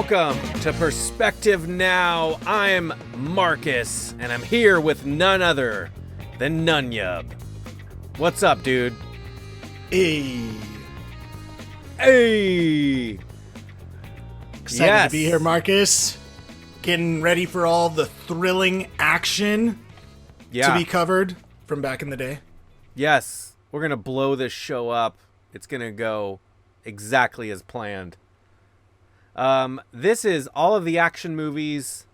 Welcome to Perspective Now. I'm Marcus, and I'm here with none other than Nunyub. What's up, dude? Hey. Excited to be here, Marcus. Getting ready for all the thrilling action to be covered from back in the day. Yes, we're going to blow this show up. It's going to go exactly as planned. This is all of the action movies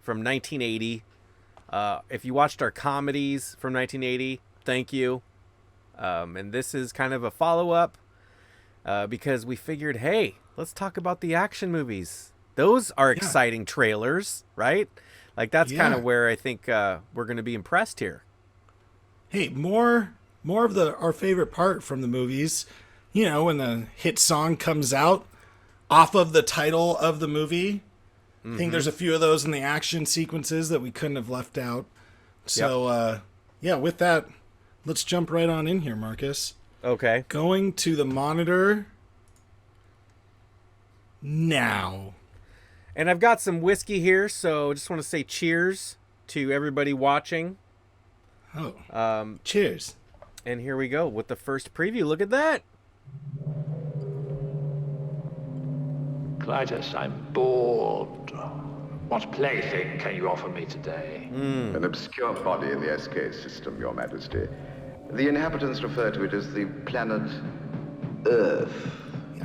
from 1980. If you watched our comedies from 1980, thank you. And this is kind of a follow-up because we figured, hey, let's talk about the action movies. Those are exciting trailers, right? Like, that's kind of where I think we're going to be impressed here. Hey, more of our favorite part from the movies, you know, when the hit song comes out off of the title of the movie. I think there's a few of those in the action sequences that we couldn't have left out. So, with that, let's jump right on in here, Marcus. Okay. Going to the monitor now. And I've got some whiskey here, so just want to say cheers to everybody watching. Oh, cheers. And here we go with the first preview. Look at that. Clytus, I'm bored. What plaything can you offer me today? An obscure body in the SK system, Your Majesty. The inhabitants refer to it as the planet Earth.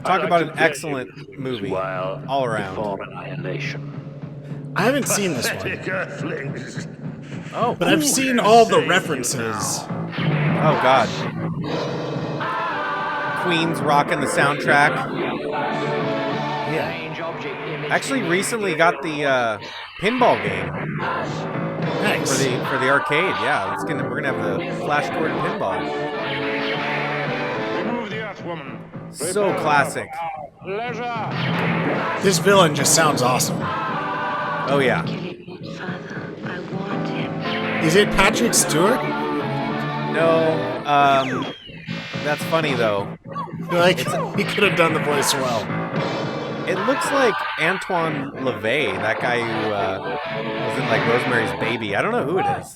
Talk about an excellent movie all around. Before annihilation. I haven't seen this one. Earthlings. Oh, But I've seen all the references. Oh, God. Queen's rocking the soundtrack. Yeah. Actually, recently got the pinball game Nice. for the arcade. Yeah, we're gonna have the Flash Gordon pinball. Remove the Earthwoman. So classic. Leisure. This villain just sounds awesome. Oh yeah. Father, I want him. Is it Patrick Stewart? No. That's funny though. Like, he could have done the voice well. It looks like Antoine LaVey, that guy who was in like Rosemary's Baby. I don't know who it is.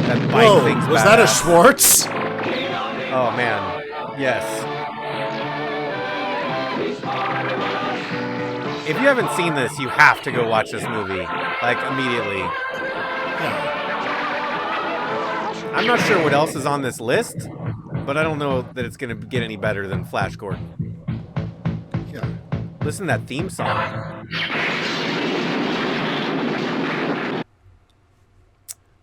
That bite thing's was that a badass. Schwartz? Oh man, yes. If you haven't seen this, you have to go watch this movie, like immediately. Yeah. I'm not sure what else is on this list, but I don't know that it's going to get any better than Flash Gordon. Yeah. Listen to that theme song.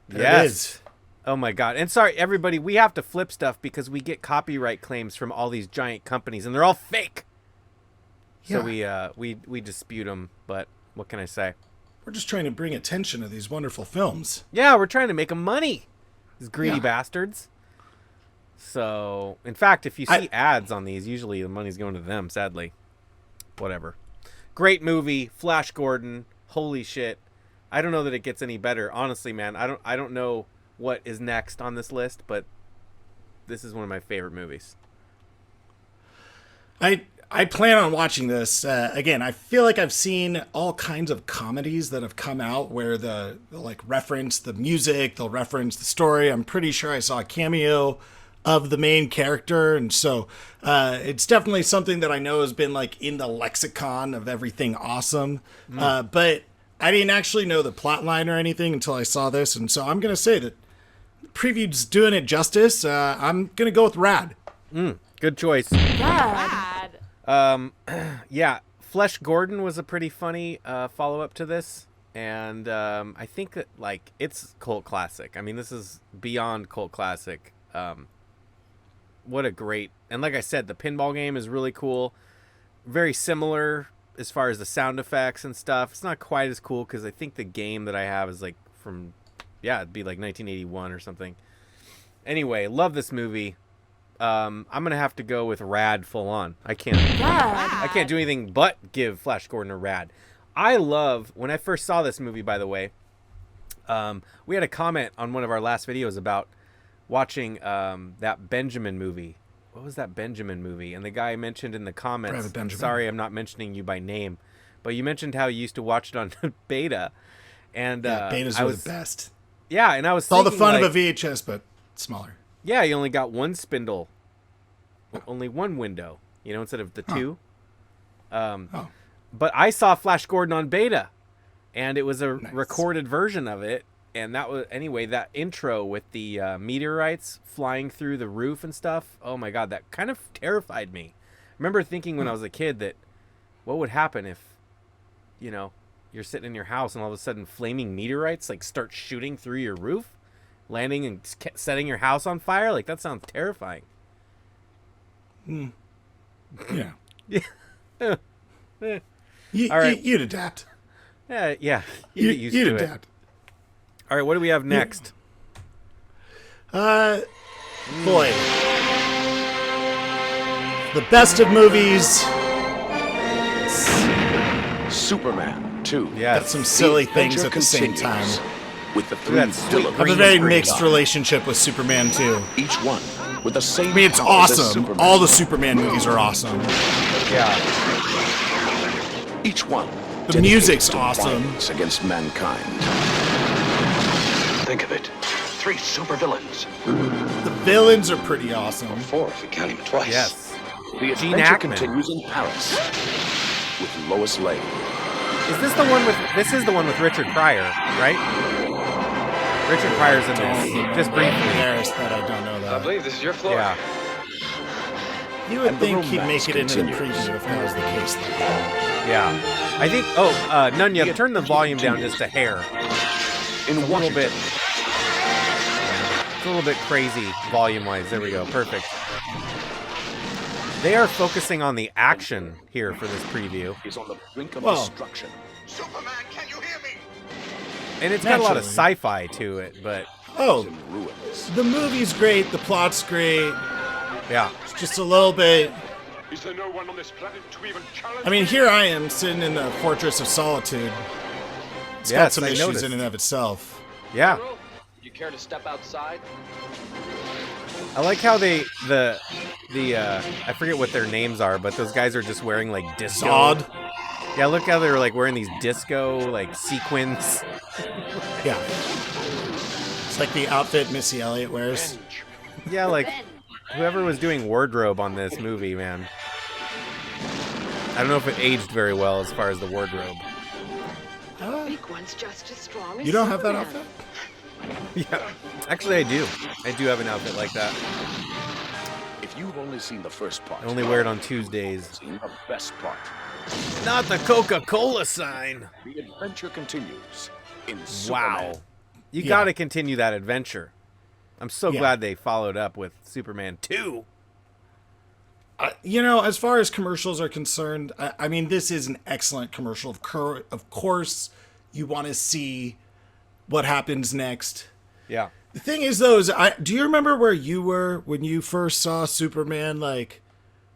There Yes. it is. Oh my God. And sorry, everybody, we have to flip stuff because we get copyright claims from all these giant companies and they're all fake. So we dispute them, but what can I say? We're just trying to bring attention to these wonderful films. Yeah, we're trying to make them money. These greedy bastards. So, in fact, if you see ads on these, usually the money's going to them, sadly. Whatever. Great movie, Flash Gordon. Holy shit. I don't know that it gets any better. Honestly, man, I don't know what is next on this list, but this is one of my favorite movies. I plan on watching this. Again, I feel like I've seen all kinds of comedies that have come out where they'll like reference the music, they'll reference the story. I'm pretty sure I saw a cameo of the main character. And so it's definitely something that I know has been like in the lexicon of everything awesome. But I didn't actually know the plot line or anything until I saw this. And so I'm going to say that the preview's doing it justice. I'm going to go with Rad. Good choice. Rad. Yeah, Flash Gordon was a pretty funny follow-up to this. And I think that, like, it's cult classic. I mean, this is beyond cult classic. What a great... And like I said, the pinball game is really cool. Very similar as far as the sound effects and stuff. It's not quite as cool because I think the game that I have is, like, from... Yeah, it'd be like 1981 or something. Anyway, love this movie. I'm going to have to go with Rad full on. I can't do anything but give Flash Gordon a Rad. I love... When I first saw this movie, by the way, we had a comment on one of our last videos about watching that Benjamin movie what was that Benjamin movie? And the guy mentioned in the comments, Private Benjamin. sorry, I'm not mentioning you by name, but you mentioned how you used to watch it on beta. And betas I are was, the best. Yeah, and I was It's all the thinking, fun like, of a VHS, but smaller. yeah, you only got one spindle, only one window, instead of the two. But I saw Flash Gordon on beta, and it was a recorded version of it. And that was, anyway, that intro with the meteorites flying through the roof and stuff. Oh my God, that kind of terrified me. I remember thinking when I was a kid that what would happen if, you're sitting in your house and all of a sudden flaming meteorites like start shooting through your roof, landing and setting your house on fire? Like, that sounds terrifying. Yeah. All right. You'd adapt. Yeah. You get used You'd to it. adapt. All right, what do we have next? Boy. The best of movies. Superman 2. Yes. That's some silly things at the same time. With the three That's sweet. villains. I have a very mixed relationship with Superman 2. Each one with the same. I mean, it's powers as awesome. Superman. All the Superman movies are awesome. Yeah. Each one. The music's dedicated to awesome. violence against mankind. Think of it. 3 supervillains. The villains are pretty awesome. 4 if you count him twice. Yes. The Gene adventure Hackman. continues in Paris with Lois Lane. Is this the one with? This is the one with Richard Pryor, right? Richard Pryor's in this. Just briefly. Embarrassed that I don't know that. I believe this is your floor. Yeah. You would And the think he'd romance make it into the continues. preview if that was the case. Though. Yeah. I think. Oh, Nunya, turn the volume down just a hair. In A little bit. It's a little bit crazy volume-wise. There we go. Perfect. They are focusing on the action here for this preview, is on the brink of Well. destruction. Superman, can you hear me? and it's got a lot of Naturally. sci-fi to it. But Oh, In ruins. the movie's great. The plot's great. yeah, It's just a little bit. Is there no one on this planet to even challenge I mean, here I am sitting in the Fortress of Solitude. It's got Yes, some I issues noticed. in and of itself. yeah. You care to step outside? I like how the I forget what their names are, but those guys are just wearing like disco. Zod. Yeah, look how they're like wearing these disco like sequins. Yeah. It's like the outfit Missy Elliott wears. Yeah, like whoever was doing wardrobe on this movie, man. I don't know if it aged very well as far as the wardrobe. Big one's just as strong as You don't have that Superman. outfit? Yeah, actually, I do. I do have an outfit like that. If you've only seen the first part, I only wear it on Tuesdays. seen the best part. Not the Coca-Cola sign. The adventure continues in Wow. Superman. You Yeah. got to continue that adventure. I'm so Yeah. glad they followed up with Superman 2. As far as commercials are concerned, I mean, this is an excellent commercial. Of course, you want to see what happens next. Yeah. The thing is, though, do you remember where you were when you first saw Superman, like,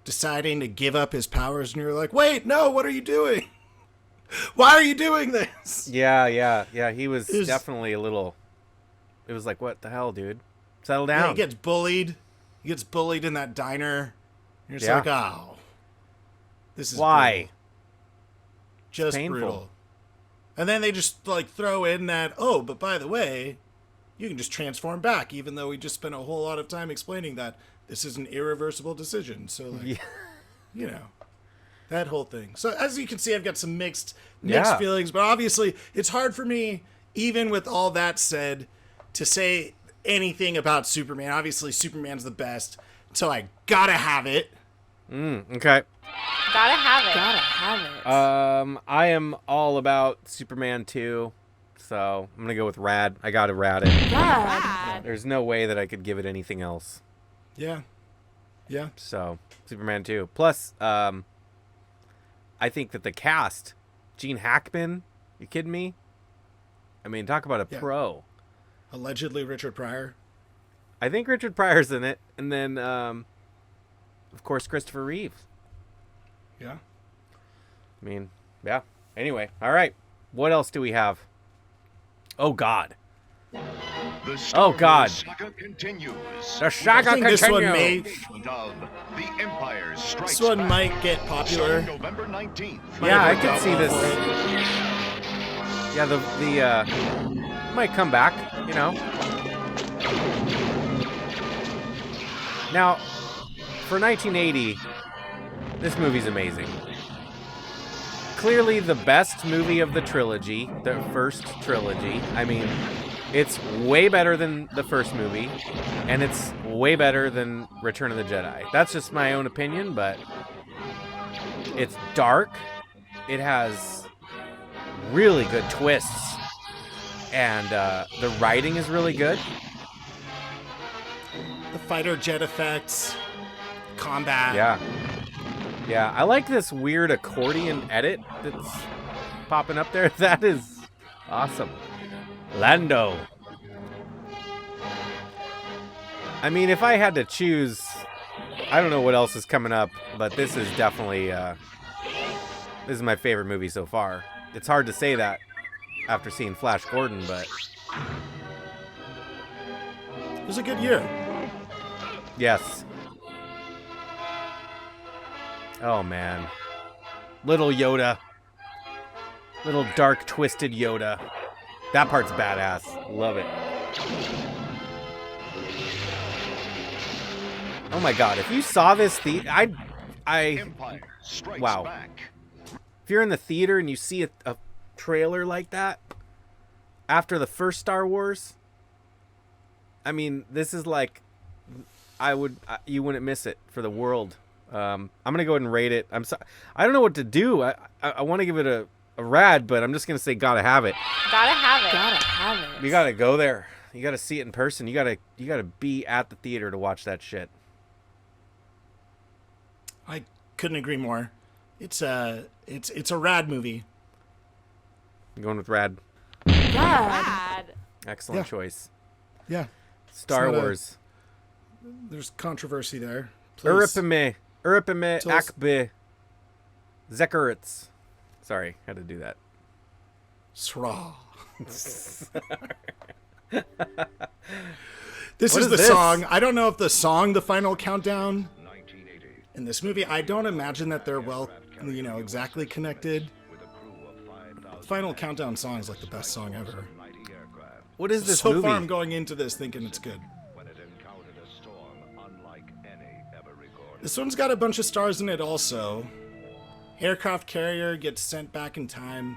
deciding to give up his powers, and you were like, wait, no, what are you doing? Why are you doing this? Yeah. He was It was- definitely a little. It was like, what the hell, dude? Settle Yeah, down. he gets bullied. He gets bullied in that diner. You're just Yeah. like, oh, this is Why? brutal. Just painful. brutal. And then they just like throw in that, oh, but by the way, you can just transform back, even though we just spent a whole lot of time explaining that this is an irreversible decision. So, like, Yeah. that whole thing. So as you can see, I've got some mixed Yeah. feelings, but obviously it's hard for me, even with all that said, to say anything about Superman. Obviously, Superman's the best, so I gotta have it. Okay. Gotta have it. Gotta have it. I am all about Superman 2, so I'm gonna go with Rad. I gotta rad it. God. There's no way that I could give it anything else. Yeah. Yeah. So Superman 2. Plus, I think that the cast, Gene Hackman, you kidding me? I mean, talk about a Yeah. pro. Allegedly Richard Pryor. I think Richard Pryor's in it, and then, of course, Christopher Reeve. Yeah. I mean, yeah. Anyway, all right. What else do we have? Oh, God. The Oh, Star God. Wars saga continues. The saga I think this one continues. may, Of The Empire Strikes this one Back. might get popular. Starting November 19th. Yeah, I Might could work see out this. well for it. Yeah, the might come back, you know. Now, for 1980, this movie's amazing. Clearly the best movie of the trilogy, the first trilogy. I mean, it's way better than the first movie, and it's way better than Return of the Jedi. That's just my own opinion, but it's dark. It has really good twists, and the writing is really good. The fighter jet effects, combat. Yeah, I like this weird accordion edit that's popping up there. That is awesome. Lando. I mean, if I had to choose, I don't know what else is coming up, but this is definitely, this is my favorite movie so far. It's hard to say that after seeing Flash Gordon, but It was a good year. yes. Oh, man. Little Yoda. Little dark, twisted Yoda. That part's badass. Love it. Oh my god, if you saw this, Empire Strikes wow. Back. If you're in the theater and you see a trailer like that after the first Star Wars, I mean, this is like, you wouldn't miss it for the world. I'm gonna go ahead and rate it. I don't know what to do. I want to give it a rad, but I'm just gonna say gotta have it. Gotta have it. Gotta have it. You gotta go there. You gotta see it in person. You gotta be at the theater to watch that shit. I couldn't agree more. It's a rad movie. I'm going with rad. Rad. Excellent Yeah. choice. Yeah. Star not a- Wars. There's controversy there. Please. Uripime Tell us- Akbe Zekaritz. Sorry, had to do that. Sra. What This is is the this? song. I don't know if the song "The Final Countdown" in this movie. I don't imagine that they're exactly connected. The Final Countdown song is like the best song ever. What is this so movie? far, I'm going into this thinking it's good. This one's got a bunch of stars in it also. Aircraft carrier gets sent back in time.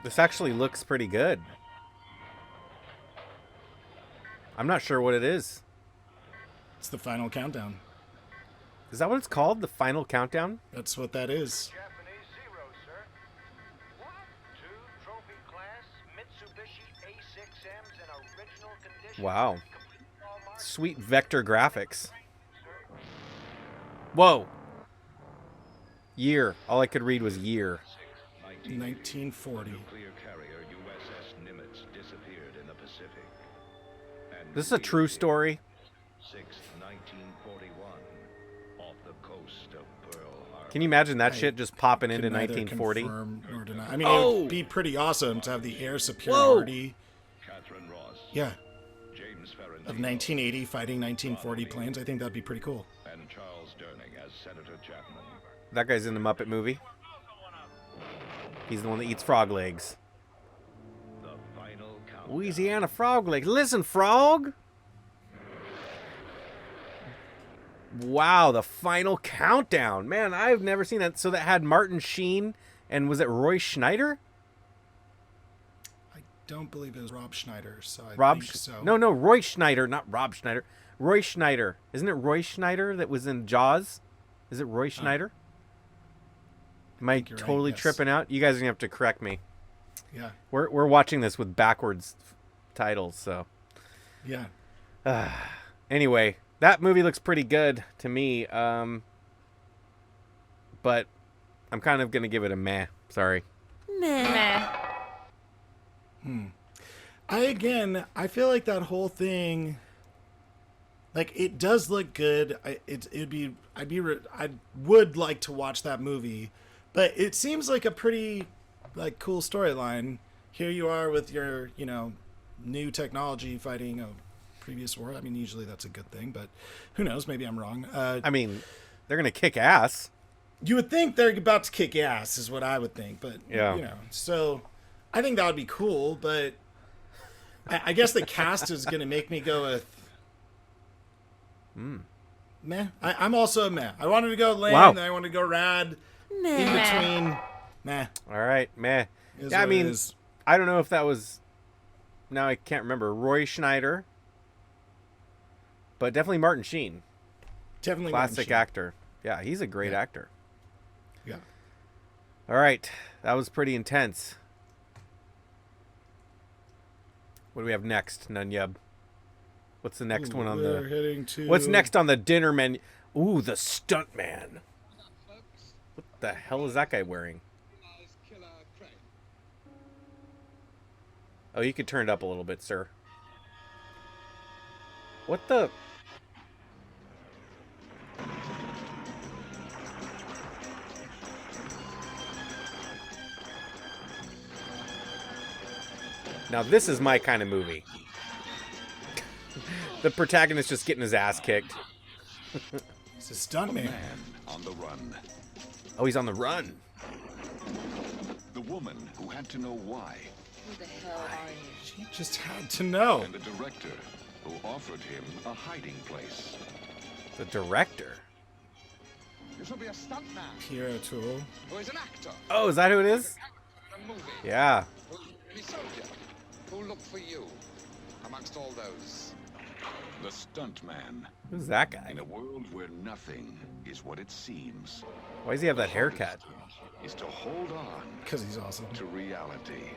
This actually looks pretty good. I'm not sure what it is. It's the Final Countdown. Is that what it's called? The Final Countdown? That's what that is. Japanese Zero, sir. 1, 2 trophy class Mitsubishi A6Ms in original condition. Wow. Sweet vector graphics. Whoa. Year. All I could read was year. 1940. This is a true story. Can you imagine that shit just popping into Could neither 1940? confirm nor deny. I mean, it Oh! would be pretty awesome to have the air superiority. Yeah. Of 1980 fighting 1940 planes. I think that'd be pretty cool. That guy's in the Muppet movie. He's the one that eats frog legs. Louisiana frog legs. Listen, frog. Wow, the Final Countdown. Man, I've never seen that. So that had Martin Sheen and was it Roy Schneider? I don't believe it was Rob Schneider, so I Rob think so. No, Roy Schneider, not Rob Schneider. Roy Schneider. Isn't it Roy Schneider that was in Jaws? Is it Roy Schneider? Am I you're right, totally yes. tripping out? You guys are gonna have to correct me. Yeah. We're watching this with backwards titles, so. Yeah. Anyway, that movie looks pretty good to me. But I'm kind of gonna give it a meh. Sorry. Meh. I feel like that whole thing, like, it does look good. I would like to watch that movie, but it seems like a pretty like cool storyline. Here you are with your, new technology fighting a previous war. I mean, usually that's a good thing, but who knows? Maybe I'm wrong. I mean, they're gonna kick ass. You would think they're about to kick ass, is what I would think. But Yeah. So I think that would be cool. But I guess the cast is gonna make me go with meh. I'm also a meh. I wanted to go lame, Wow. then I wanted to go rad. Meh. In between, meh. All right, meh. Is Yeah, I what it mean, is. I don't know if that was. Now I can't remember. Roy Schneider, but definitely Martin Sheen, Definitely classic Martin Sheen. actor. Yeah, he's a great actor. Yeah. All right, that was pretty intense. What do we have next, Nunyub? What's the next one on We're the? heading to. What's next on the dinner menu? Ooh, the Stuntman. What the hell is that guy wearing? Oh, you could turn it up a little bit, sir. What the? Now this is my kind of movie. The protagonist just getting his ass kicked. It's a stuntman. Man on the run. Oh, he's on the run. The woman who had to know why. Who the hell are you? She just had to know. And the director who offered him a hiding place. The director. You should be a stuntman Pierre Tool. who is an actor. Oh, is that who it is? A movie. Yeah. Who is a soldier. Who looked for you amongst all those. The stuntman. Who's that guy? In a world where nothing is what it seems. Why does he have that haircut? Is to hold on Because he's awesome. to reality.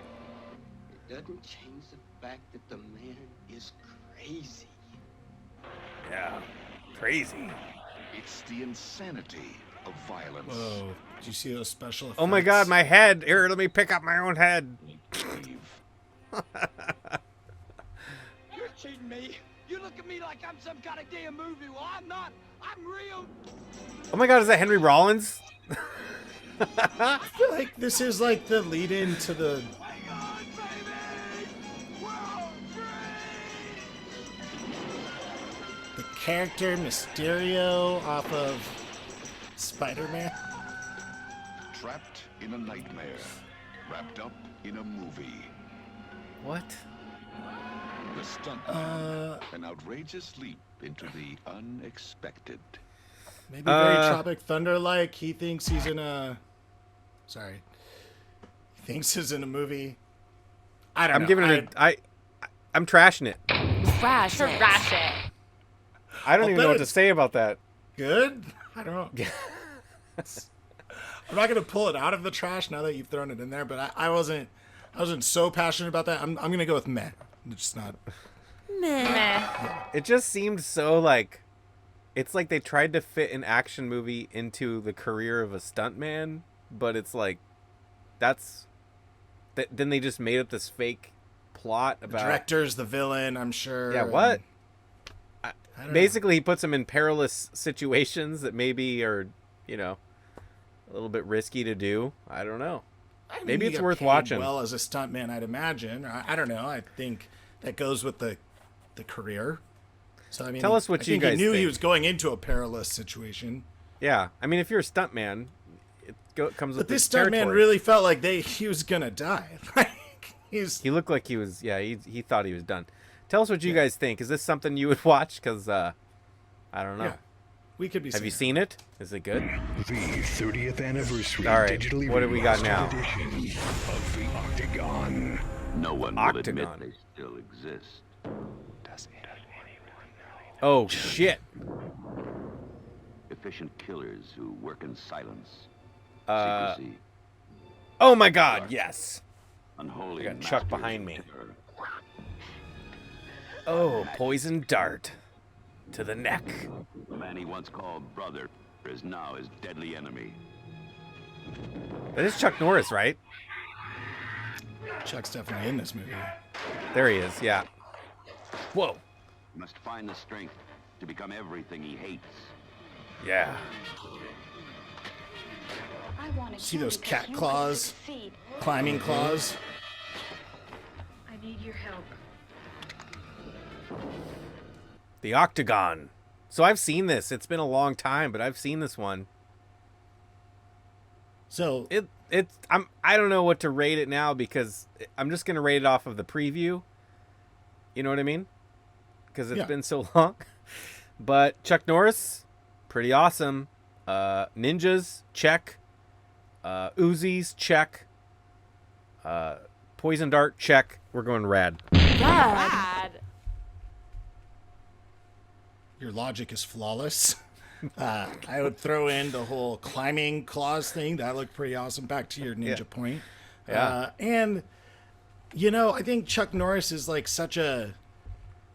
It doesn't change the fact that the man is crazy. Yeah. Crazy. It's the insanity of violence. Whoa. Did you see those special effects? Oh my god, my head. Here, let me pick up my own head. You're cheating me. You look at me like I'm some kind of damn movie. Well, I'm not. I'm real. Oh my god, is that Henry Rollins? I feel like this is like the lead in to the. The character Mysterio off of Spider-Man. Trapped in a nightmare. Wrapped up in a movie. What? The stuntman. An outrageous leap into the unexpected. Maybe very Tropic Thunder-like. He thinks he's in a. Sorry. He thinks he's in a movie. I don't know. I'm giving it I'm trashing it. Trash it. Trash it. I don't I'll even bet know what to it's say about that. Good? I don't know. I'm not gonna pull it out of the trash now that you've thrown it in there, but I wasn't so passionate about that. I'm gonna go with meh. It's not. Meh. It just seemed so like it's like they tried to fit an action movie into the career of a stuntman, but it's like then they just made up this fake plot about The director's the villain, I'm sure. Yeah, what? I don't Basically, he puts him in perilous situations that maybe are, a little bit risky to do. I don't know. I mean, Maybe you it's get worth paid watching. Well, as a stuntman, I'd imagine. I don't know. I think that goes with the career. So I mean, Tell us what you guys he knew he think. was going into a perilous situation. Yeah, I mean, if you're a stuntman, it comes with But this the stuntman territory. really felt like he was gonna die. Like He looked like he was. Yeah, he thought he was done. Tell us what you guys think. Is this something you would watch? Because I don't know. Yeah, we could be. Have you seen it? Is it good? The 30th anniversary All right, digitally what do we got remastered now? edition of the Octagon. No one will Octagon. admit they still exist. Does anyone know? Oh shit! Efficient killers who work in silence. Uh, Secrecy. Oh my God! Yes. Unholy I got Chuck masters behind of me. terror. Oh, poison dart to the neck. The man he once called brother is now his deadly enemy. That is Chuck Norris, right? Chuck's definitely in this movie. There he is. Yeah. Whoa. He must find the strength to become everything he hates. Yeah. I want to See those because cat you could claws? succeed. Climbing claws. I need your help. The Octagon. So I've seen this. It's been a long time, but I've seen this one. So I don't know what to rate it now because I'm just gonna rate it off of the preview. You know what I mean? Because it's been so long. But Chuck Norris, pretty awesome. Ninjas, check. Uzis, check. Poison dart, check. We're going rad. Rad. Your logic is flawless. I would throw in the whole climbing claws thing. That looked pretty awesome. Back to your ninja point. Yeah. And, you know, I think Chuck Norris is like such a,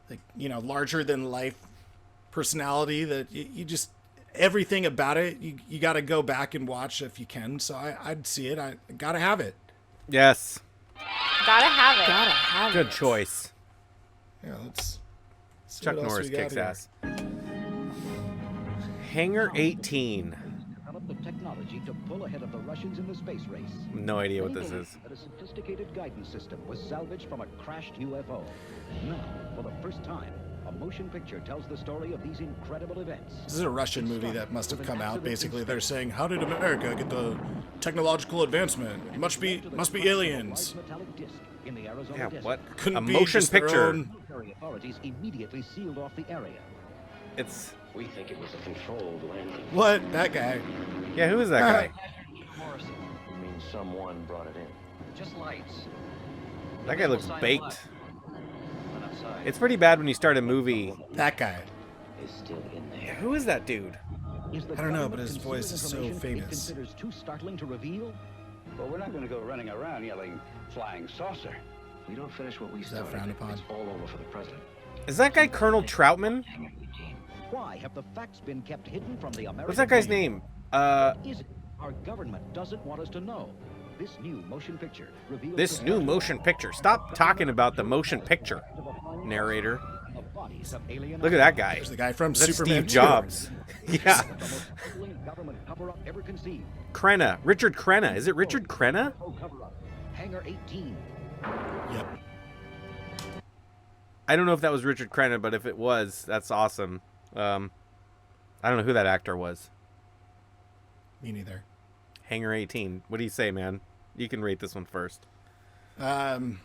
like, you know, larger than life personality that you just, everything about it, you got to go back and watch if you can. So I'd see it. I got to have it. Yes. Gotta have it. Gotta have Good choice. Yeah, let's see Chuck what else Norris we got kicks here. ass. Hangar 18. Developed the technology to pull ahead of the Russians in the space race. No idea what this is. That a sophisticated guidance system was salvaged from a crashed UFO. Now, for the first time, a motion picture tells the story of these incredible events. This is a Russian movie that must have come out. Basically, they're saying, "How did America get the technological advancement? It must be aliens." Yeah, what? Couldn't A be motion just their picture. own- Military authorities immediately sealed off the area. It's. We think it was a controlled landing. What? That guy? Yeah, who is that guy? You mean someone brought it in? Just lights. That guy looks baked. It's pretty bad when you start a movie. That guy. Is still in there. Yeah, who is that dude? I don't know, but his voice is so famous. Considers too startling to reveal. Well, we're not going to go running around yelling "flying saucer." We don't finish what we Is that started. frowned upon? It's all over for the president. Is that guy Colonel Troutman? Why have the facts been kept hidden from the American What's that guy's name? name? Is it our government doesn't want us to know? This new motion picture reveals This new motion picture. Stop talking about the motion picture, narrator. Look at that guy. There's the guy from That's Superman Steve 2. Jobs. Yeah. government cover-up ever conceived. Crenna. Richard Crenna. Is it Richard Crenna? Hangar 18. Yep. I don't know if that was Richard Crenna, but if it was, that's awesome. I don't know who that actor was. Me neither. Hangar 18. What do you say, man? You can rate this one first. I'm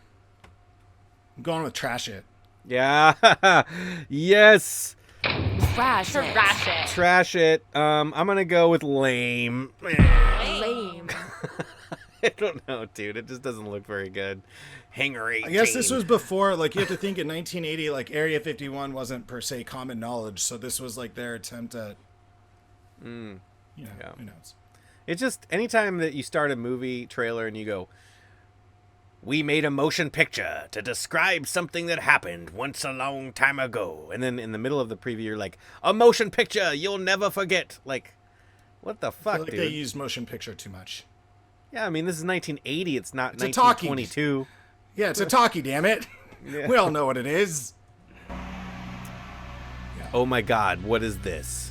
going with trash it. Yeah. Yes. Trash it. Trash it. Trash it. I'm gonna go with lame. Lame. I don't know, dude. It just doesn't look very good. Hangar 18. I guess this was before, like, you have to think in 1980, like, Area 51 wasn't per se common knowledge, so this was, like, their attempt at, you know, Yeah. who knows. It's just anytime that you start a movie trailer and you go, "We made a motion picture to describe something that happened once a long time ago," and then in the middle of the preview you're like, "A motion picture you'll never forget." Like, what the I fuck, feel like dude? they used motion picture too much. Yeah, I mean, this is 1980. It's not It's a talkie. 1922. Yeah, it's a talkie, damn it. Yeah. We all know what it is. Oh my God, what is this?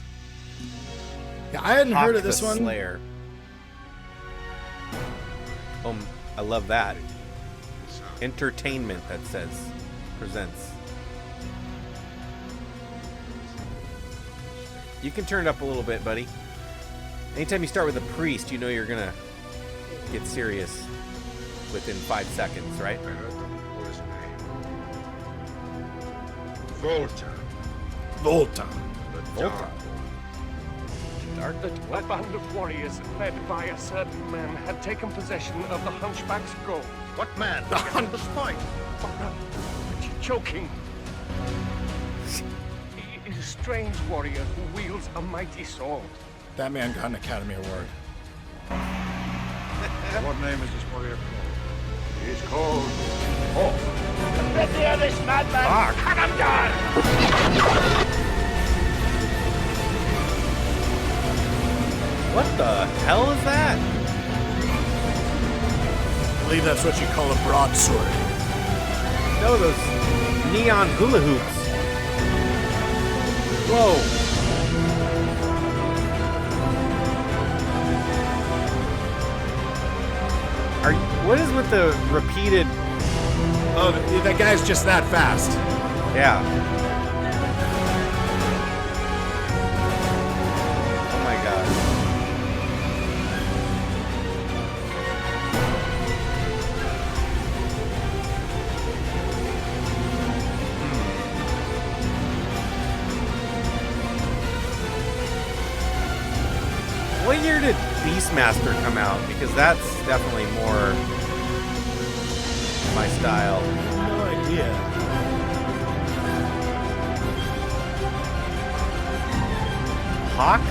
Yeah, I hadn't heard of Hawk this the one. Slayer. Oh, I love that. Entertainment, that says. Presents. You can turn it up a little bit, buddy. Anytime you start with a priest, you know you're gonna get serious within 5 seconds, right? Volta. Volta. Volta. A band of warriors led by a certain man had taken possession of the Hunchback's gold. What man? At the spine. Choking. He is a strange warrior who wields a mighty sword. That man got an Academy Award. What name is this warrior called? He's called Hawk. Let's hear this madman. Cut him down. What the hell is that? I believe that's what you call a broadsword. No, those neon hula hoops. Whoa. want the repeated. Oh, that guy's just that fast. Yeah. Oh my god. What year did Beastmaster come out? Because that's definitely more my style. No idea. Hawk?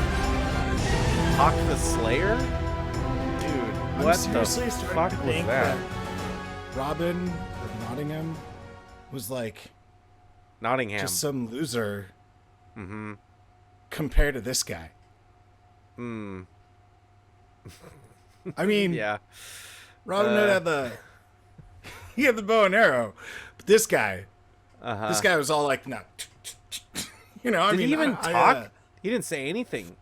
Hawk the Slayer? Dude, what I'm the seriously fuck starting to was think that? Robin of Nottingham was like Nottingham. just some loser Mm-hmm. compared to this guy. Hmm. I mean, yeah. Robin Hood had the bow and arrow, but this guy was all like, no, you know. Did he even talk? He didn't say anything.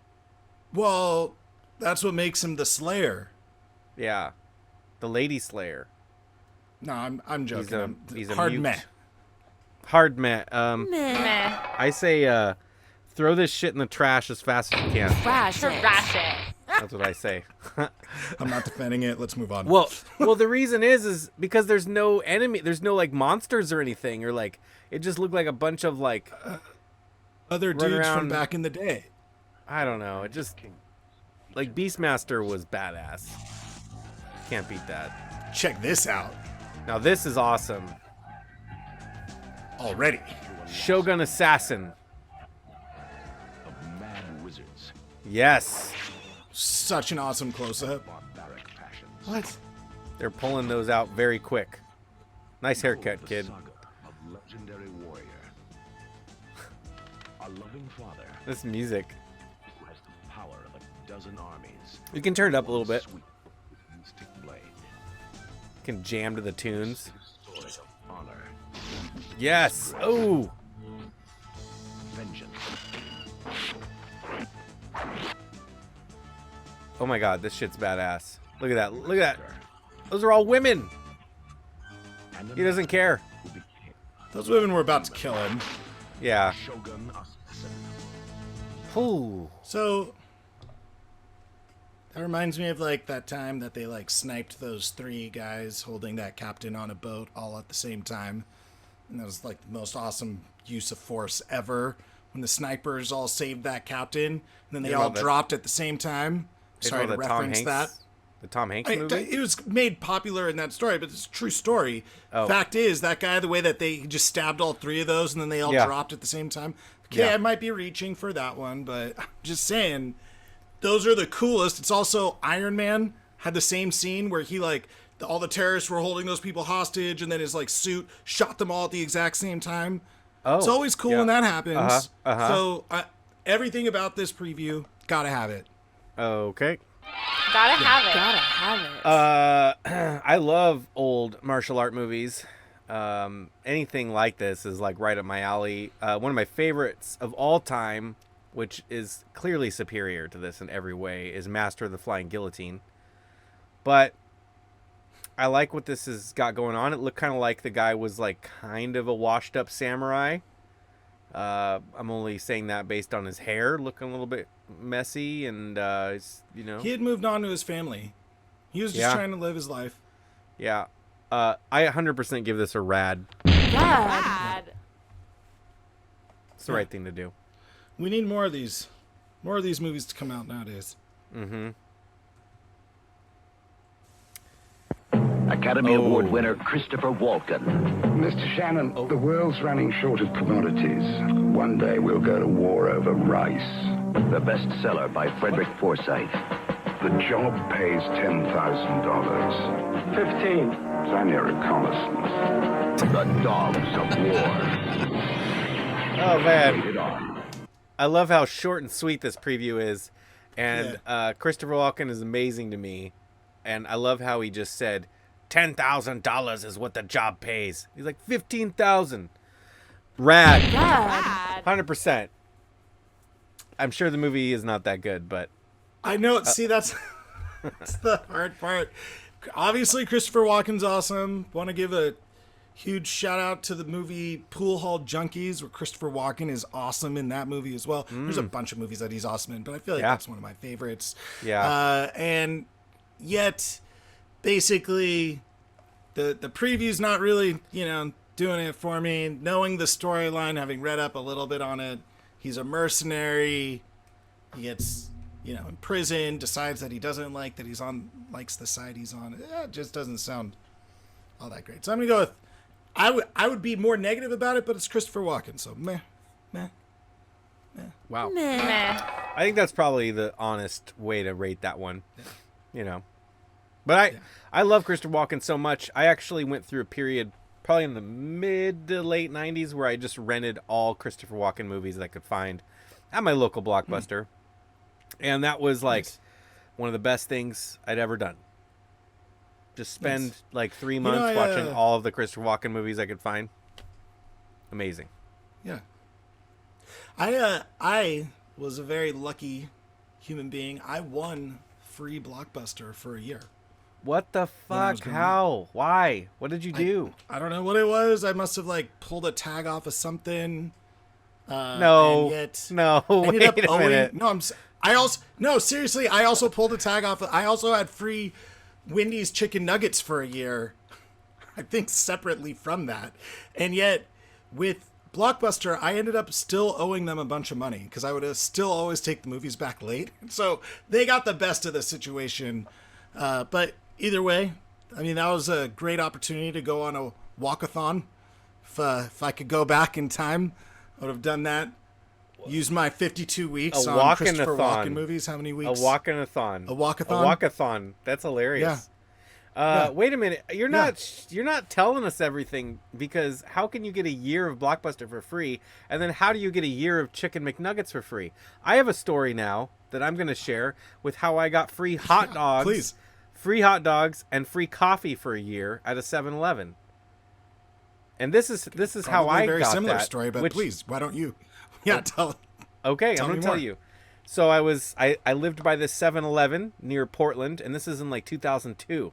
Well, that's what makes him the Slayer. Yeah, the Lady Slayer. No, I'm joking. He's a hard mute. meh. Hard meh. Meh. I say, throw this shit in the trash as fast as you can. Trash it. That's what I say. I'm not defending it. Let's move on. Well, the reason is because there's no enemy, there's no like monsters or anything, or like it just looked like a bunch of like other dudes from back in the day. I don't know. It just like Beastmaster was badass. Can't beat that. Check this out. Now this is awesome. Already. Shogun Assassin. Of mad wizards. Yes. Such an awesome close-up. What? They're pulling those out very quick. Nice haircut, kid. Of legendary warrior. A loving father. This music. Who has the power of a dozen armies. You can turn it up a little bit. Sweet mystic blade. You can jam to the tunes. Sword of honor. Yes. Oh. Vengeance. Oh my god, this shit's badass. Look at that. Look at that. Those are all women. He doesn't care. Those women were about to kill him. Yeah. Shogun Assassin. Ooh. So that reminds me of like that time that they like sniped those 3 guys holding that captain on a boat all at the same time. And that was like the most awesome use of force ever. When the snipers all saved that captain, and then they all dropped at the same time. Sorry to reference that. The Tom Hanks movie? It was made popular in that story, but it's a true story. Oh. Fact is, that guy, the way that they just stabbed all 3 of those and then they all dropped at the same time. Okay, Yeah. I might be reaching for that one, but I'm just saying, those are the coolest. It's also Iron Man had the same scene where he like, all the terrorists were holding those people hostage and then his like suit shot them all at the exact same time. Oh, it's always cool when that happens. Uh-huh. So everything about this preview, gotta have it. Okay. Gotta have it. I love old martial art movies. Anything like this is like right up my alley. One of my favorites of all time, which is clearly superior to this in every way, is Master of the Flying Guillotine. But I like what this has got going on. It looked kind of like the guy was like kind of a washed up samurai. I'm only saying that based on his hair looking a little bit messy and, you know. He had moved on to his family. He was just trying to live his life. Yeah. I 100% give this a rad. Rad. It's the right thing to do. We need more of these. More of these movies to come out nowadays. Mm-hmm. Academy Award winner Christopher Walken. Mr. Shannon, the world's running short of commodities. One day we'll go to war over rice. The bestseller by Frederick Forsyth. The job pays $10,000. 15. It's only a reconnaissance. The Dogs of War. Oh, man. I love how short and sweet this preview is. And Christopher Walken is amazing to me. And I love how he just said, $10,000 is what the job pays. He's like, $15,000. Rad. 100%. I'm sure the movie is not that good, but I know. See, that's the hard part. obviously Christopher Walken's awesome. Want to give a huge shout out to the movie Pool Hall Junkies, where Christopher Walken is awesome in that movie as well. There's a bunch of movies that he's awesome in, but I feel like that's one of my favorites. Yeah. And yet, basically, the preview's not really, doing it for me. Knowing the storyline, having read up a little bit on it, he's a mercenary. He gets, in prison, decides that he doesn't like that likes the side he's on. It just doesn't sound all that great. So I'm gonna go with. I would be more negative about it, but it's Christopher Walken, so meh. Wow. Meh. I think that's probably the honest way to rate that one. But I love Christopher Walken so much. I actually went through a period, probably in the mid to late 90s, where I just rented all Christopher Walken movies that I could find at my local Blockbuster. And that was like one of the best things I'd ever done. Just spend like 3 months watching all of the Christopher Walken movies I could find. Amazing. Yeah. I was a very lucky human being. I won free Blockbuster for a year. What the fuck? How? Why? What did you do? I don't know what it was. I must have pulled a tag off of something. No. Wait a minute. No, seriously, I also pulled a tag off. I also had free Wendy's chicken nuggets for a year, I think separately from that. And yet with Blockbuster, I ended up still owing them a bunch of money because I would still always take the movies back late. So they got the best of the situation. But either way, I mean, that was a great opportunity to go on a walkathon. If I could go back in time, I would have done that. Use my 52 weeks on Christopher Walken movies. How many weeks? A walkathon. A walkathon? A walkathon. That's hilarious. Yeah. Wait a minute. You're not telling us everything, because how can you get a year of Blockbuster for free, and then how do you get a year of Chicken McNuggets for free? I have a story now that I'm going to share with how I got free hot dogs. Please. Free hot dogs and free coffee for a year at a 7-Eleven. And this is how I got that. Very similar story, but please, why don't you? Yeah, tell. Okay, I'm going to tell you. So I lived by this 7-Eleven near Portland, and this is in like 2002.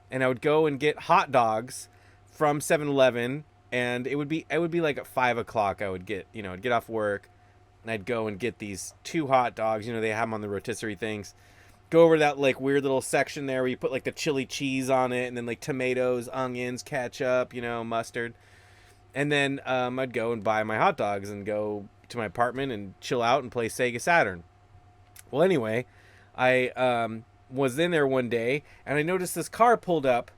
And I would go and get hot dogs from 7-Eleven, and it would be like at 5 o'clock. I would get, I'd get off work, and I'd go and get these 2 hot dogs. They have them on the rotisserie things. Go over that like weird little section there where you put like the chili cheese on it, and then like tomatoes, onions, ketchup, mustard. And then I'd go and buy my hot dogs and go to my apartment and chill out and play Sega Saturn. Well, anyway, I was in there one day, and I noticed this car pulled up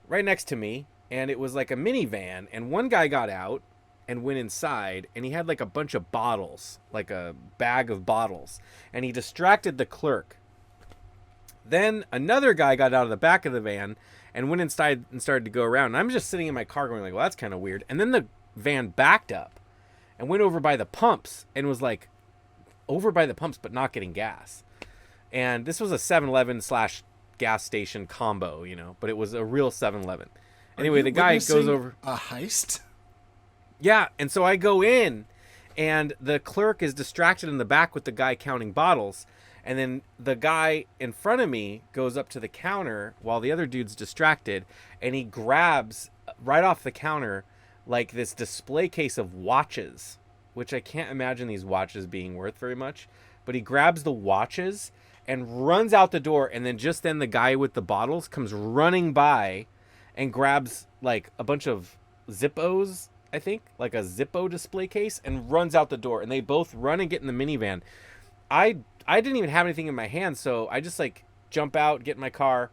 right next to me, and it was like a minivan, and one guy got out and went inside, and he had like a bunch of bottles, like a bag of bottles, and he distracted the clerk. Then another guy got out of the back of the van and went inside and started to go around. And I'm just sitting in my car going like, well, that's kind of weird. And then the van backed up and went over by the pumps and was like over by the pumps but not getting gas. And this was a 7-Eleven / gas station combo, but it was a real 7-Eleven. Anyway, the guy goes over. A heist? Yeah, and so I go in, and the clerk is distracted in the back with the guy counting bottles. And then the guy in front of me goes up to the counter while the other dude's distracted, and he grabs right off the counter like this display case of watches, which I can't imagine these watches being worth very much. But he grabs the watches and runs out the door, and then just then the guy with the bottles comes running by and grabs like a bunch of Zippos, I think, like a Zippo display case, and runs out the door. And they both run and get in the minivan. I didn't even have anything in my hand, so I just like jump out, get in my car.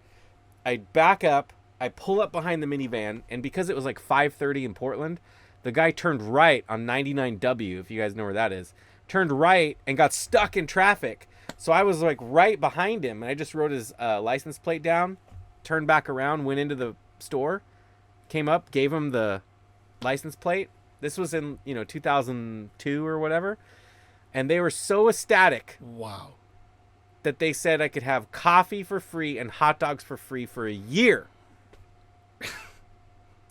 I back up, I pull up behind the minivan, and because it was like 5:30 in Portland, the guy turned right on 99W, if you guys know where that is. Turned right and got stuck in traffic. So I was like right behind him, and I just wrote his license plate down, turned back around, went into the store, came up, gave him the license plate. This was in, 2002 or whatever. And they were so ecstatic. Wow. That they said I could have coffee for free and hot dogs for free for a year.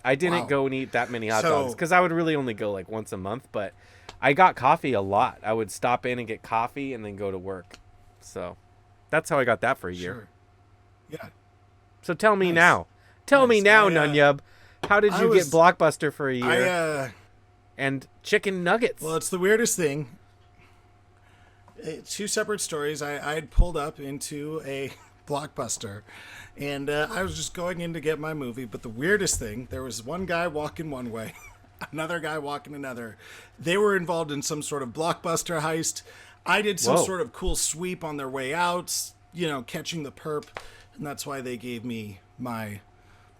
I didn't go and eat that many hot dogs because I would really only go like once a month, but I got coffee a lot. I would stop in and get coffee and then go to work. So that's how I got that for a year. Sure. Yeah. So tell me now. Tell me now, Nunyub. How did you get Blockbuster for a year? And chicken nuggets. Well, it's the weirdest thing. Two separate stories. I had pulled up into a Blockbuster, and I was just going in to get my movie. But the weirdest thing, there was one guy walking one way, another guy walking another. They were involved in some sort of Blockbuster heist. I did some sort of cool sweep on their way out, catching the perp, and that's why they gave me my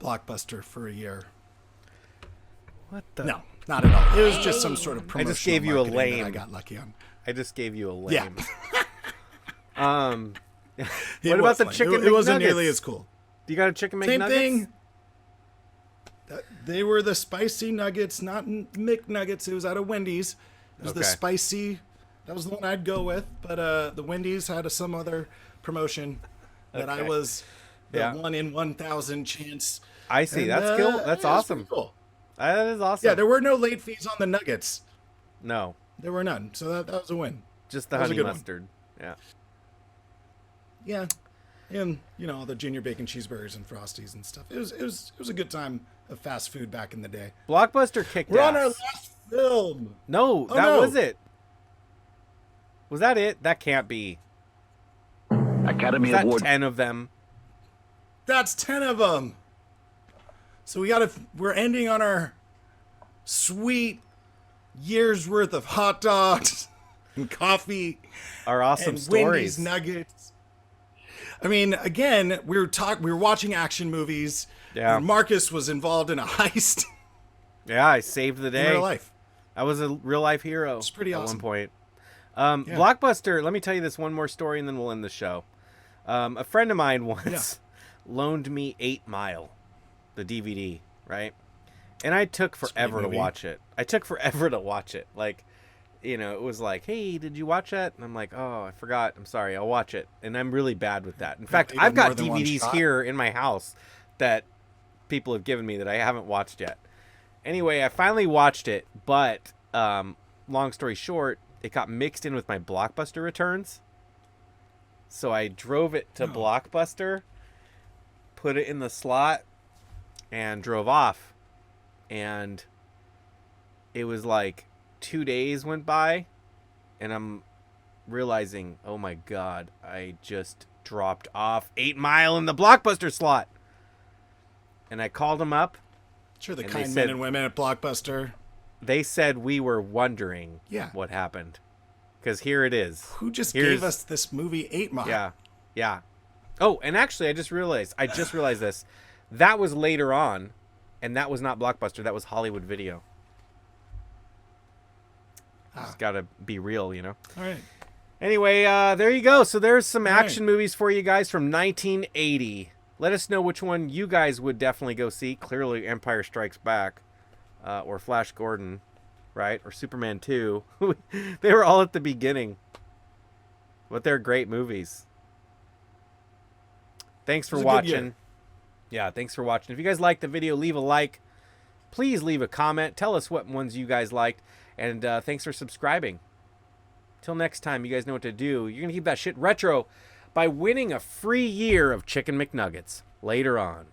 Blockbuster for a year. What the? No, not at all. It was just some sort of promotional I just gave you a marketing that lame. I got lucky on. I just gave you a lame. Yeah. What about the chicken McNuggets? It wasn't nearly as cool. You got a chicken McNuggets? Same thing. They were the spicy nuggets, not McNuggets. It was out of Wendy's. It was the spicy. That was the one I'd go with. But the Wendy's had some other promotion that I was the 1 in 1,000 chance. I see. That's cool. That's awesome. Cool. That is awesome. Yeah, there were no late fees on the nuggets. No. There were none. So that was a win. Just the honey mustard. Yeah. Yeah. And, all the junior bacon cheeseburgers and Frosties and stuff. It was a good time of fast food back in the day. Blockbuster kicked We're ass. on our last film. No, that was it. Was that it? That can't be. Academy Is that Award. 10 of them? That's 10 of them. So we're ending on our sweet year's worth of hot dogs and coffee. Our awesome and stories. Wendy's nuggets. I mean, again, we were watching action movies. Yeah. Marcus was involved in a heist. Yeah, I saved the day. In real life. I was a real life hero. It's pretty awesome. At one point. Blockbuster, let me tell you this one more story and then we'll end the show. A friend of mine once loaned me 8 Mile, the DVD, right? And I took forever to watch it. Like, it was like, hey, did you watch that? And I'm like, oh, I forgot. I'm sorry. I'll watch it. And I'm really bad with that. In fact, I've got DVDs here in my house that people have given me that I haven't watched yet. Anyway, I finally watched it, but long story short, it got mixed in with my Blockbuster returns. So I drove it to Blockbuster, put it in the slot, and drove off. And it was like 2 days went by, and I'm realizing, oh my God, I just dropped off 8 Mile in the Blockbuster slot. And I called them up. Sure, the kind men and women at Blockbuster. They said we were wondering what happened. Because here it is. Who just gave us this movie 8 Mile? Yeah. Oh, and actually, I just realized this. That was later on, and that was not Blockbuster. That was Hollywood Video. Just gotta be real, All right. Anyway, there you go. So there's some action movies for you guys from 1980. Let us know which one you guys would definitely go see. Clearly, Empire Strikes Back, or Flash Gordon, right? Or Superman 2. They were all at the beginning. But they're great movies. Thanks for watching. Yeah, thanks for watching. If you guys liked the video, leave a like. Please leave a comment. Tell us what ones you guys liked. And thanks for subscribing. Till next time, you guys know what to do. You're going to keep that shit retro by winning a free year of Chicken McNuggets later on.